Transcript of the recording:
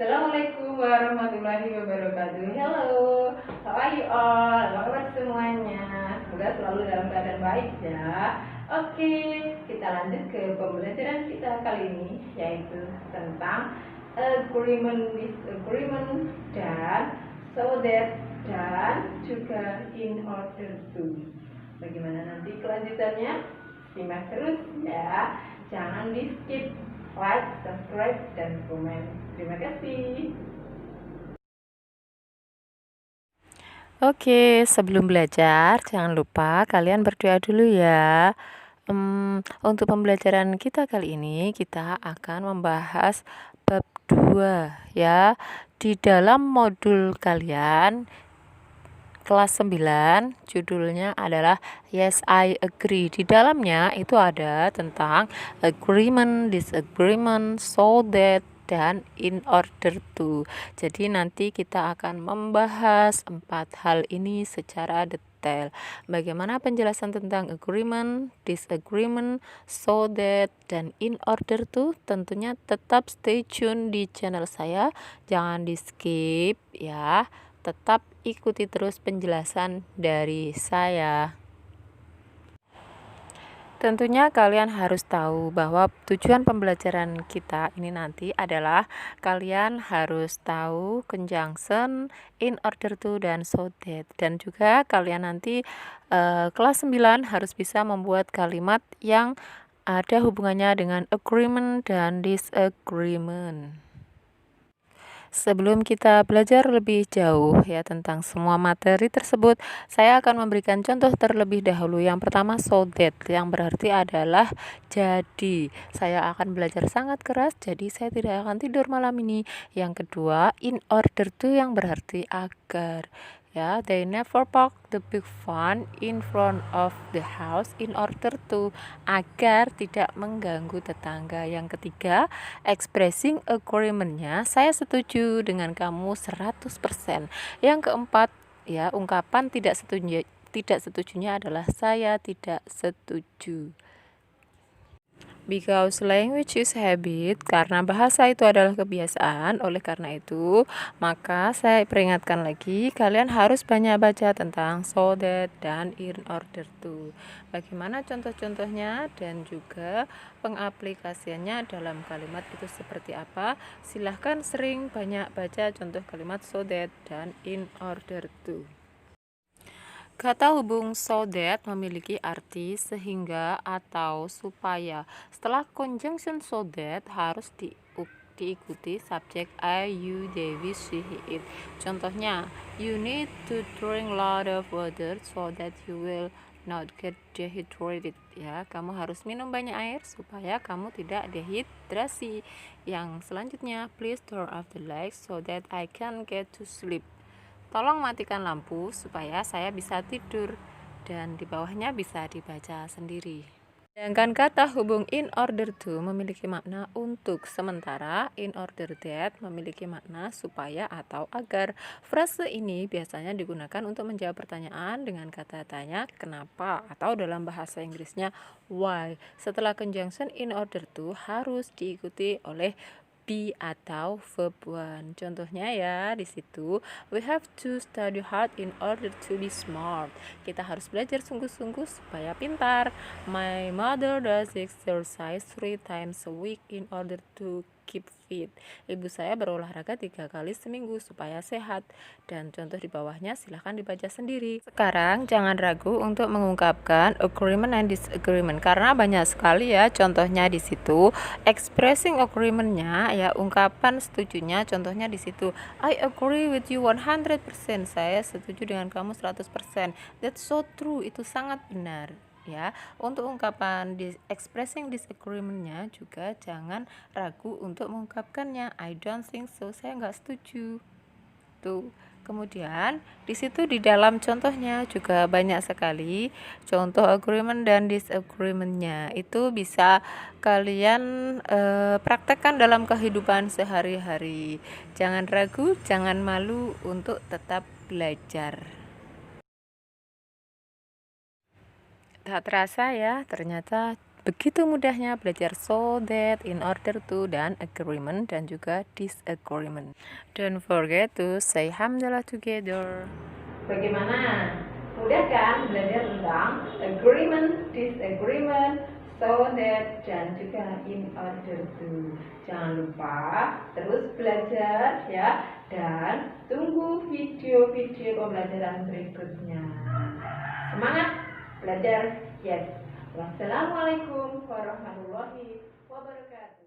Assalamualaikum warahmatullahi wabarakatuh. Hello, how are you all? Apa kabar semuanya? Semoga selalu dalam keadaan baik ya. Oke, kita lanjut ke pembelajaran kita kali ini, yaitu tentang agreement, disagreement, dan so that, dan juga in order to. Bagaimana nanti kelanjutannya? Simak terus ya, jangan di skip. Like, subscribe, dan komen. Terima kasih. Oke, sebelum belajar, jangan lupa kalian berdoa dulu ya. Untuk pembelajaran kita kali ini, kita akan membahas bab 2 ya. Di dalam modul kalian, kelas 9, judulnya adalah Yes, I Agree. Di dalamnya itu ada tentang agreement, disagreement, so that, dan in order to. Jadi nanti kita akan membahas 4 hal ini secara detail. Bagaimana penjelasan tentang agreement, disagreement, so that, dan in order to? Tentunya tetap stay tune di channel saya. Jangan di skip ya. Tetap ikuti terus penjelasan dari saya. Tentunya kalian harus tahu bahwa tujuan pembelajaran kita ini nanti adalah kalian harus tahu conjunction, in order to, dan so that. Dan juga kalian nanti kelas 9 harus bisa membuat kalimat yang ada hubungannya dengan agreement dan disagreement. Sebelum kita belajar lebih jauh ya tentang semua materi tersebut, saya akan memberikan contoh terlebih dahulu. Yang pertama, so that, yang berarti adalah jadi. Saya akan belajar sangat keras, jadi saya tidak akan tidur malam ini. Yang kedua, in order to, yang berarti agar. Ya, they never park the big van in front of the house in order to, agar tidak mengganggu tetangga. Yang ketiga, expressing agreement-nya, saya setuju dengan kamu 100%. Yang keempat, ya, ungkapan tidak setujunya adalah saya tidak setuju. Because language is habit, karena bahasa itu adalah kebiasaan. Oleh karena itu, maka saya peringatkan lagi, kalian harus banyak baca tentang so that dan in order to. Bagaimana contoh-contohnya dan juga pengaplikasiannya dalam kalimat itu seperti apa. Silahkan sering banyak baca contoh kalimat so that dan in order to. Kata hubung so that memiliki arti sehingga atau supaya. Setelah conjunction so that harus diikuti subjek I, you, they, we, she, he, it. Contohnya, you need to drink a lot of water so that you will not get dehydrated. Ya, kamu harus minum banyak air supaya kamu tidak dehidrasi. Yang selanjutnya, please turn off the lights so that I can get to sleep. Tolong matikan lampu supaya saya bisa tidur, dan di bawahnya bisa dibaca sendiri. Sedangkan kata hubung in order to memiliki makna untuk sementara, in order that memiliki makna supaya atau agar. Frase ini biasanya digunakan untuk menjawab pertanyaan dengan kata tanya kenapa, atau dalam bahasa Inggrisnya why. Setelah conjunction in order to harus diikuti oleh be atau verb one. Contohnya ya di situ, we have to study hard in order to be smart. Kita harus belajar sungguh-sungguh supaya pintar. My mother does exercise 3 times a week in order to keep fit. Ibu saya berolahraga 3 kali seminggu supaya sehat. Dan contoh di bawahnya silahkan dibaca sendiri. Sekarang jangan ragu untuk mengungkapkan agreement and disagreement, karena banyak sekali ya contohnya di situ. Expressing agreement-nya ya, ungkapan setujunya, contohnya di situ, I agree with you 100%. Saya setuju dengan kamu 100%. That's so true. Itu sangat benar. Ya, untuk ungkapan expressing disagreement-nya juga jangan ragu untuk mengungkapkannya. I don't think so. Saya nggak setuju. Tuh. Kemudian di situ di dalam contohnya juga banyak sekali contoh agreement dan disagreement-nya. Itu bisa kalian praktekkan dalam kehidupan sehari-hari. Jangan ragu, jangan malu untuk tetap belajar. Tak terasa ya, ternyata Begitu mudahnya belajar so that, in order to, dan agreement dan juga disagreement. Don't forget to say hamdalah together. Bagaimana? Mudah kan belajar tentang agreement, disagreement, so that, dan juga in order to. Jangan lupa terus belajar ya, dan tunggu video-video pembelajaran berikutnya. Semangat belajar, yes. Wassalamualaikum warahmatullahi wabarakatuh.